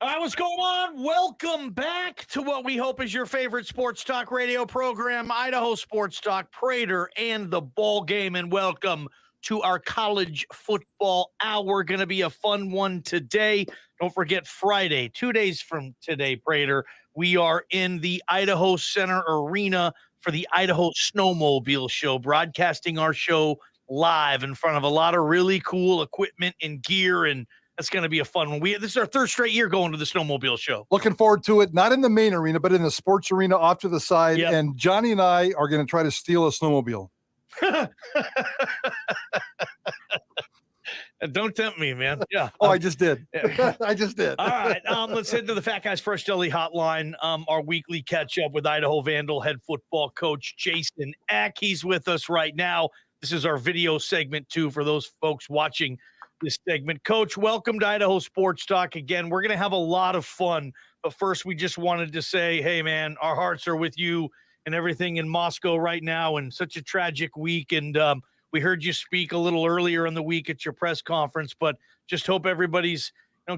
All right, what's going on? Welcome back to what we hope is your favorite sports talk radio program, Idaho Sports Talk, Prater and the Ballgame, and welcome to our college football hour. Going to be a fun one today. Don't forget Friday, 2 days from today, Prater, we are in the Idaho Center Arena for the Idaho Snowmobile Show, broadcasting our show live in front of a lot of really cool equipment and gear, and that's going to be a fun one. This is our third straight year going to the Snowmobile Show. Looking forward to it, not in the main arena, but in the sports arena off to the side. Yep. And Johnny and I are going to try to steal a snowmobile. Don't tempt me, man. Yeah. I just did. Yeah. I just did. All right. Let's head to the Fat Guys Fresh Deli Hotline. Our weekly catch up with Idaho Vandal head football coach Jason Eck. He's with us right now. This is our video segment too for those folks watching this segment. Coach, welcome to Idaho Sports Talk again. We're going to have a lot of fun, but first we just wanted to say, hey man, our hearts are with you and everything in Moscow right now, and such a tragic week. And we heard you speak a little earlier in the week at your press conference, but just hope everybody's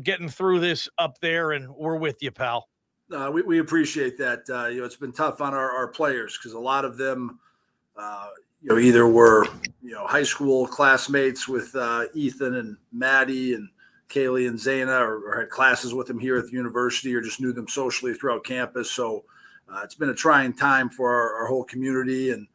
getting through this up there, and we're with you, pal. We appreciate that. It's been tough on our players because a lot of them either were, high school classmates with Ethan and Maddie and Kaylee and Zaina, or had classes with them here at the university, or just knew them socially throughout campus. So it's been a trying time for our whole community. And,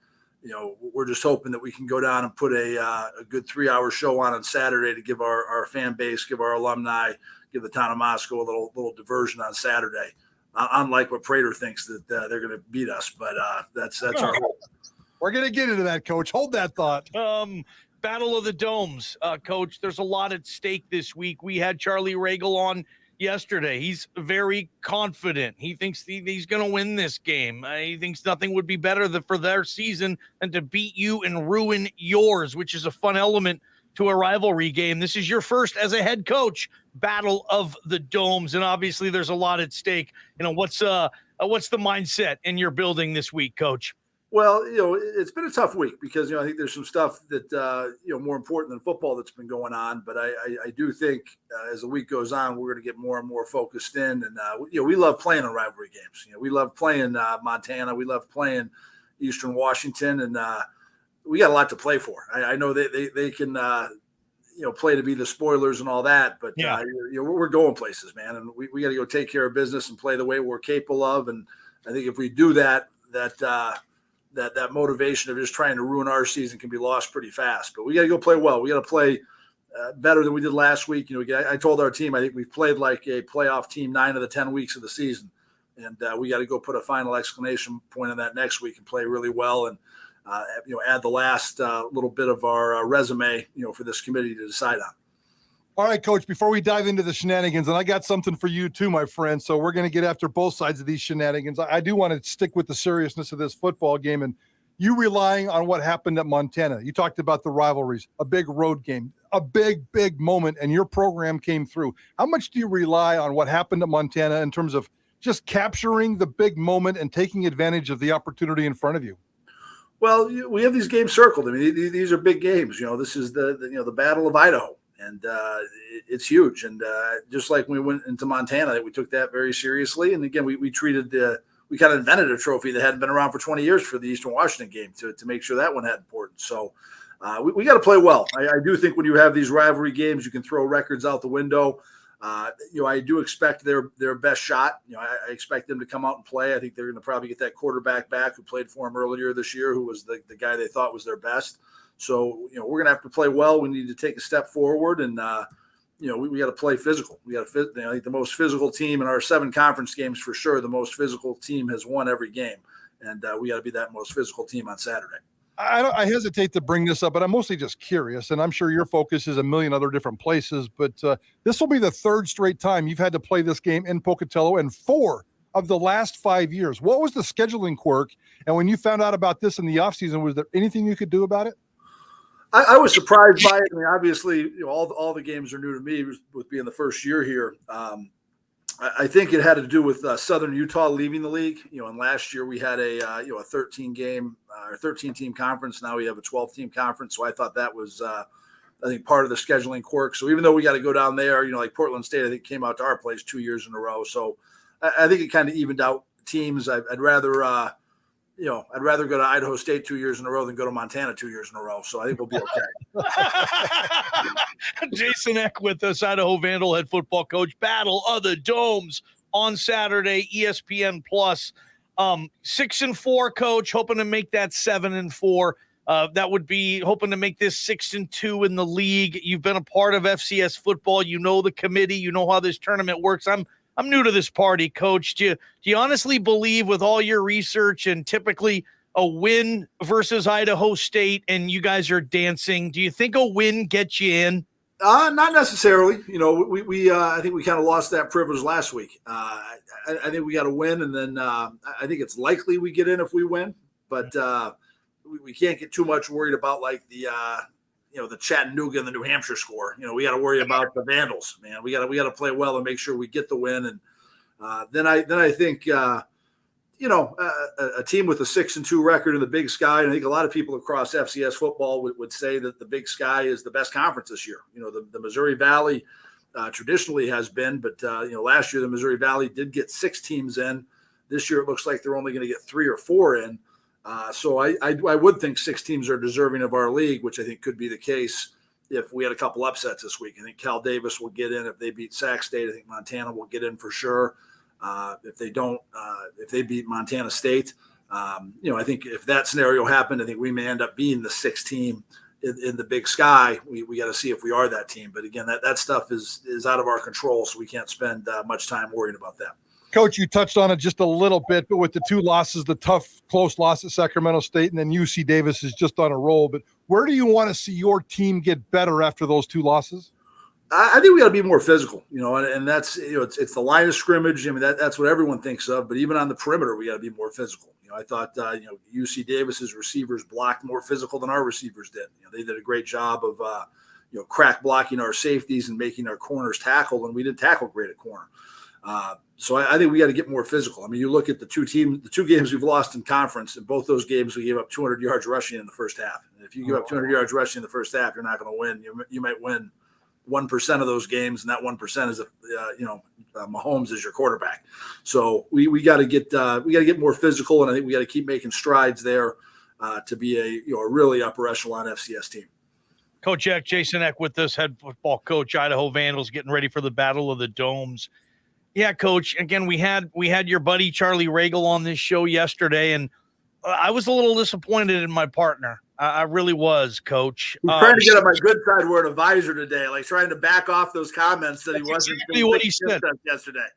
we're just hoping that we can go down and put a good 3-hour show on Saturday to give our fan base, give our alumni, give the town of Moscow a little diversion on Saturday. Unlike what Prater thinks that they're going to beat us, but that's our hope. We're going to get into that, Coach. Hold that thought. Battle of the Domes, Coach. There's a lot at stake this week. We had Charlie Regal on yesterday. He's very confident. He thinks he's going to win this game. He thinks nothing would be better for their season than to beat you and ruin yours, which is a fun element to a rivalry game. This is your first as a head coach, Battle of the Domes, and obviously there's a lot at stake. What's the mindset in your building this week, Coach? Well, it's been a tough week because, I think there's some stuff that, more important than football that's been going on. But I do think as the week goes on, we're going to get more and more focused in. And, we love playing in rivalry games. We love playing Montana. We love playing Eastern Washington. And we got a lot to play for. I know they can, play to be the spoilers and all that. But, we're going places, man. And we got to go take care of business and play the way we're capable of. And I think if we do that motivation of just trying to ruin our season can be lost pretty fast. But we got to go play well. We got to play better than we did last week. I told our team, I think we've played like a playoff team 9 of the 10 weeks of the season. And we got to go put a final exclamation point on that next week and play really well and, add the last little bit of our resume, for this committee to decide on. All right, Coach, before we dive into the shenanigans, and I got something for you too, my friend, so we're going to get after both sides of these shenanigans. I do want to stick with the seriousness of this football game, and you relying on what happened at Montana. You talked about the rivalries, a big road game, a big moment, and your program came through. How much do you rely on what happened at Montana in terms of just capturing the big moment and taking advantage of the opportunity in front of you? Well, we have these games circled. I mean, these are big games. This is the Battle of Idaho. And it's huge. And just like when we went into Montana, we took that very seriously. And again, we we kind of invented a trophy that hadn't been around for 20 years for the Eastern Washington game to make sure that one had importance. So we got to play well. I do think when you have these rivalry games, you can throw records out the window. I do expect their best shot. I expect them to come out and play. I think they're going to probably get that quarterback back who played for them earlier this year, who was the guy they thought was their best. So, we're going to have to play well. We need to take a step forward, and, we got to play physical. We got to I think the most physical team in our 7 conference games, for sure, the most physical team has won every game, and we got to be that most physical team on Saturday. I hesitate to bring this up, but I'm mostly just curious, and I'm sure your focus is a million other different places, but this will be the 3rd straight time you've had to play this game in Pocatello, and 4 of the last 5 years. What was the scheduling quirk? And when you found out about this in the offseason, was there anything you could do about it? I was surprised by it. I mean, obviously, all the games are new to me with being the first year here. I think it had to do with Southern Utah leaving the league. And last year we had a 13 team conference. Now we have a 12 team conference. So I thought that was I think, part of the scheduling quirk. So even though we got to go down there, like Portland State, I think came out to our place 2 years in a row. So I think it kind of evened out teams. I'd rather, I'd rather go to Idaho State 2 years in a row than go to Montana 2 years in a row. So I think we'll be okay. Jason Eck with us, Idaho Vandal head football coach. Battle of the Domes on Saturday, ESPN Plus. 6-4, coach, hoping to make that 7-4. That would be hoping to make this 6-2 in the league. You've been a part of FCS football. You know the committee. You know how this tournament works. I'm new to this party, coach. Do you honestly believe, with all your research and typically a win versus Idaho State, and you guys are dancing, do you think a win gets you in? Not necessarily. I think we kind of lost that privilege last week. I think we got to win, and then I think it's likely we get in if we win. But we can't get too much worried about like the Chattanooga and the New Hampshire score. We got to worry about the Vandals, man. We got to play well and make sure we get the win. And then I think a team with a 6-2 record in the Big Sky. And I think a lot of people across FCS football would say that the Big Sky is the best conference this year. The Missouri Valley traditionally has been, but last year the Missouri Valley did get 6 teams in. This year it looks like they're only going to get 3 or 4 in. So I would think 6 teams are deserving of our league, which I think could be the case if we had a couple upsets this week. I think Cal Davis will get in if they beat Sac State. I think Montana will get in for sure. If they don't, if they beat Montana State, I think if that scenario happened, I think we may end up being the 6th team in the Big Sky. We got to see if we are that team. But again, that stuff is out of our control, so we can't spend much time worrying about that. Coach, you touched on it just a little bit, but with the 2 losses, the tough, close loss at Sacramento State, and then UC Davis is just on a roll. But where do you want to see your team get better after those 2 losses? I think we got to be more physical, and that's, it's the line of scrimmage. I mean, that's what everyone thinks of, but even on the perimeter, we got to be more physical. I thought, UC Davis's receivers blocked more physical than our receivers did. They did a great job of, crack blocking our safeties and making our corners tackle, and we didn't tackle great at corner. So I think we got to get more physical. I mean, you look at the 2 games we've lost in conference. In both those games, we gave up 200 yards rushing in the first half. And if you give up 200 yards rushing in the first half, you're not going to win. You might win 1% of those games, and that 1% is Mahomes is your quarterback. So we got to get more physical, and I think we got to keep making strides there to be a really upper echelon FCS team. Coach Eck, Jason Eck with us, head football coach, Idaho Vandals, getting ready for the Battle of the Domes. Yeah, Coach. Again, we had your buddy Charlie Regal on this show yesterday, and I was a little disappointed in my partner. I really was, Coach. He's trying to get on my good side. We're an advisor today, like trying to back off those comments that he wasn't. Exactly what he said yesterday.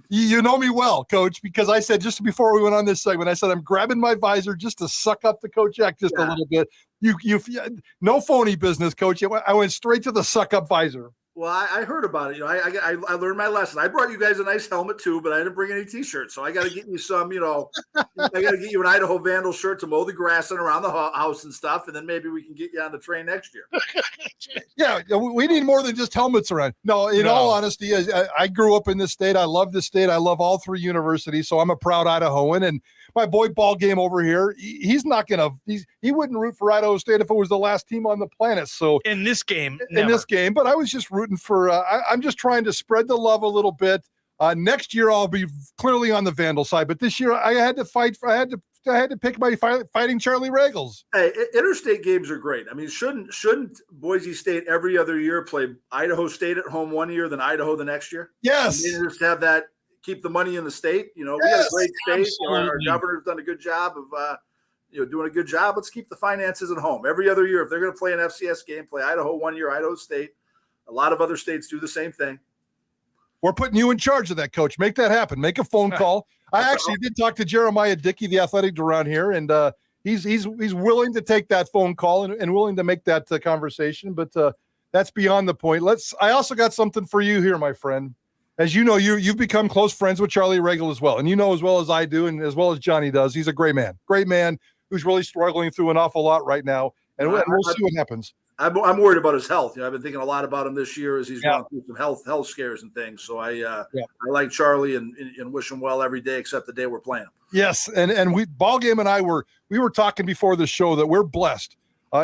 You know me well, Coach, because I said just before we went on this segment, I said I'm grabbing my visor just to suck up the Coach Eck just a little bit. You no phony business, Coach. I went straight to the suck up visor. Well, I heard about it. I learned my lesson. I brought you guys a nice helmet too, but I didn't bring any T-shirts. So I got to get you some. I got to get you an Idaho Vandal shirt to mow the grass and around the house and stuff, and then maybe we can get you on the train next year. Yeah, we need more than just helmets around. No, in all honesty, I grew up in this state. I love this state. I love all 3 universities, so I'm a proud Idahoan. And my boy Ballgame over here, he wouldn't root for Idaho State if it was the last team on the planet. So in this game, but I was just rooting for. I'm just trying to spread the love a little bit. Next year I'll be clearly on the Vandal side, but this year I had to fight. I had to pick my fighting Charlie Regals. Hey, interstate games are great. I mean, shouldn't Boise State every other year play Idaho State at home one year, then Idaho the next year? Yes, just have that. Keep the money in the state. We got a great state. Our governor's done a good job of, doing a good job. Let's keep the finances at home. Every other year, if they're going to play an FCS game, play Idaho one year, Idaho State. A lot of other states do the same thing. We're putting you in charge of that, Coach. Make that happen. Make a phone call. I actually did talk to Jeremiah Dickey, the athletic around here, and he's willing to take that phone call and willing to make that conversation. But that's beyond the point. I also got something for you here, my friend. As you know, you've become close friends with Charlie Regal as well. And you know as well as I do and as well as Johnny does, he's a great man who's really struggling through an awful lot right now. And we'll see what happens. I'm worried about his health. I've been thinking a lot about him this year as he's gone through some health scares and things. So I like Charlie and wish him well every day except the day we're playing him. Yes, and Ballgame and I were talking before the show that we're blessed.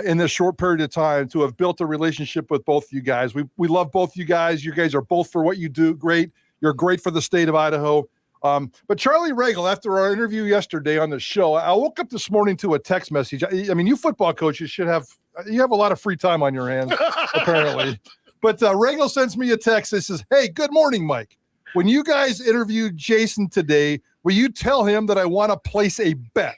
in this short period of time to have built a relationship with both you guys. We love both you guys. You guys are both for what you do great. You're great for the state of Idaho. But Charlie Regal, after our interview yesterday on the show, I woke up this morning to a text message. I mean, you football coaches you have a lot of free time on your hands, apparently. But Regal sends me a text that says, "Hey, good morning, Mike. When you guys interviewed Jason today, will you tell him that I want to place a bet?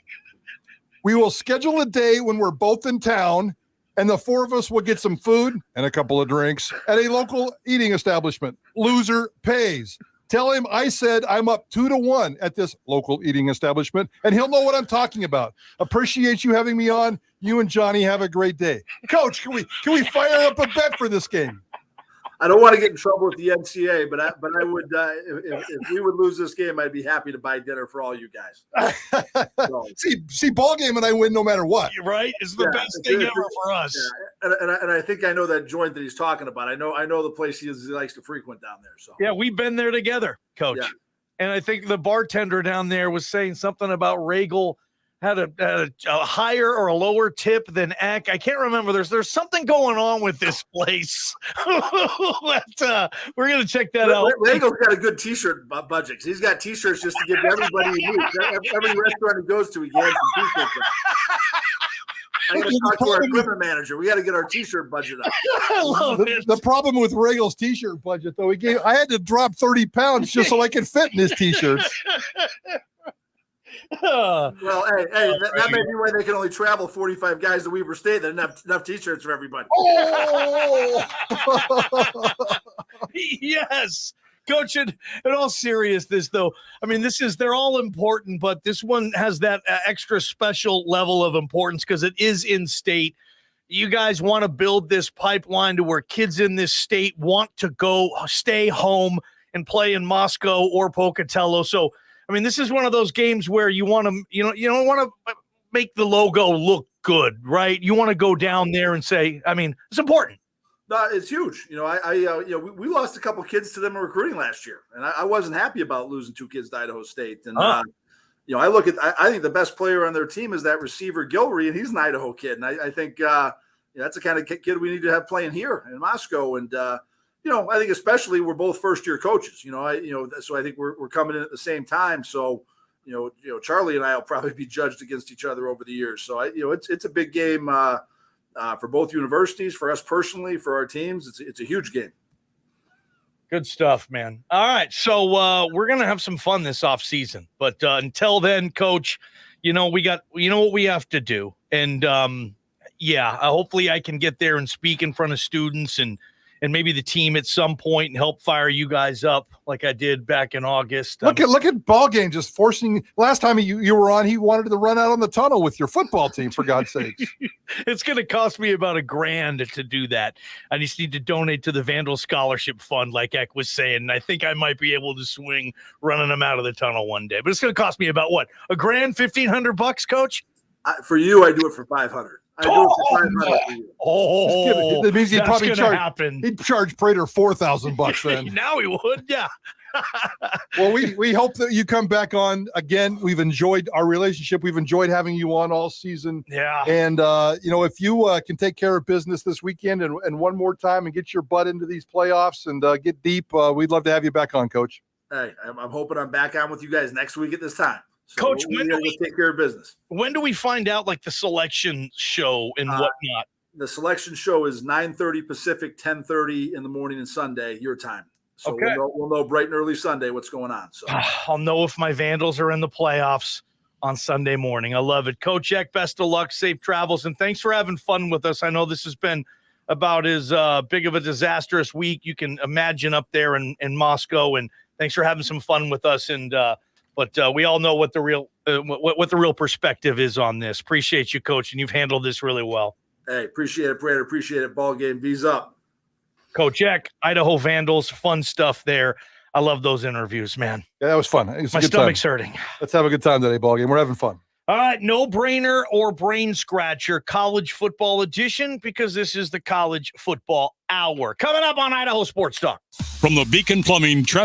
We will schedule a day when we're both in town, and the four of us will get some food and a couple of drinks at a local eating establishment. Loser pays. Tell him I said I'm up 2-1 at this local eating establishment, and he'll know what I'm talking about. Appreciate you having me on. You and Johnny have a great day." Coach, can we fire up a bet for this game? I don't want to get in trouble with the NCAA, but I would if we would lose this game, I'd be happy to buy dinner for all you guys. So, see, ball game and I win no matter what. You're right. It's the best thing ever for us. Yeah. And I think I know that joint that he's talking about. I know the place he likes to frequent down there. So yeah, we've been there together, Coach. Yeah. And I think the bartender down there was saying something about Regal had a higher or a lower tip than Eck. I can't remember. There's something going on with this place. But, we're going to check that out. Regal's got a good T-shirt budget because he's got T-shirts just to give everybody he meets. Every restaurant he goes to, he gets some T-shirts. I got to talk to our equipment manager. We got to get our T-shirt budget up. I love it. The problem with Regal's T-shirt budget, though, I had to drop 30 pounds just so I could fit in his T-shirts. Well, hey, that may be why they can only travel 45 guys to Weber State. They didn't have enough T-shirts for everybody. Oh! Yes. Coach, in all seriousness, though, I mean, they're all important, but this one has that extra special level of importance because it is in state. You guys want to build this pipeline to where kids in this state want to stay home and play in Moscow or Pocatello. So, I mean, this is one of those games where you want to, you don't want to make the logo look good, right? You want to go down there and say, I mean, it's important. No, it's huge. We lost a couple kids to them in recruiting last year, and I wasn't happy about losing 2 kids to Idaho State. And I think the best player on their team is that receiver Gilry, and he's an Idaho kid. And I think that's the kind of kid we need to have playing here in Moscow. And I think especially we're both first-year coaches. So I think we're coming in at the same time. So Charlie and I will probably be judged against each other over the years. So it's a big game for both universities, for us personally, for our teams. It's a huge game. Good stuff, man. All right, so we're gonna have some fun this off season, but until then, Coach, what we have to do, and hopefully I can get there and speak in front of students and maybe the team at some point and help fire you guys up like I did back in August. Look at ball game just forcing. Last time you were on, he wanted to run out on the tunnel with your football team, for God's sake. It's going to cost me about $1,000 to do that. I just need to donate to the Vandal Scholarship Fund, like Eck was saying. And I think I might be able to swing running them out of the tunnel one day. But it's going to cost me about what? $1,000, $1,500, Coach? For you, I do it for $500. I do it for $500 for you. Oh, that means he'd probably he'd charge Prater $4,000 then. Now he would, yeah. Well, we hope that you come back on again. We've enjoyed our relationship. We've enjoyed having you on all season. Yeah. And if you can take care of business this weekend and one more time and get your butt into these playoffs and get deep, we'd love to have you back on, Coach. Hey, I'm hoping I'm back on with you guys next week at this time. So Coach, when do we take care of business? When do we find out like the selection show and whatnot? The selection show is 9:30 Pacific, 10:30 in the morning and Sunday, your time. So okay. we'll know bright and early Sunday what's going on. So I'll know if my Vandals are in the playoffs on Sunday morning. I love it. Coach Eck, best of luck, safe travels, and thanks for having fun with us. I know this has been about as big of a disastrous week you can imagine up there in Moscow, and thanks for having some fun with us. And but we all know what the real perspective is on this. Appreciate you, Coach, and you've handled this really well. Hey, appreciate it, Prater. Appreciate it. Ball game. V's up. Coach Eck, Idaho Vandals, fun stuff there. I love those interviews, man. Yeah, that was fun. It was My stomach's hurting. Let's have a good time today, ball game. We're having fun. All right, no brainer or brain scratcher, college football edition, because this is the college football hour. Coming up on Idaho Sports Talk. From the Beacon Plumbing traffic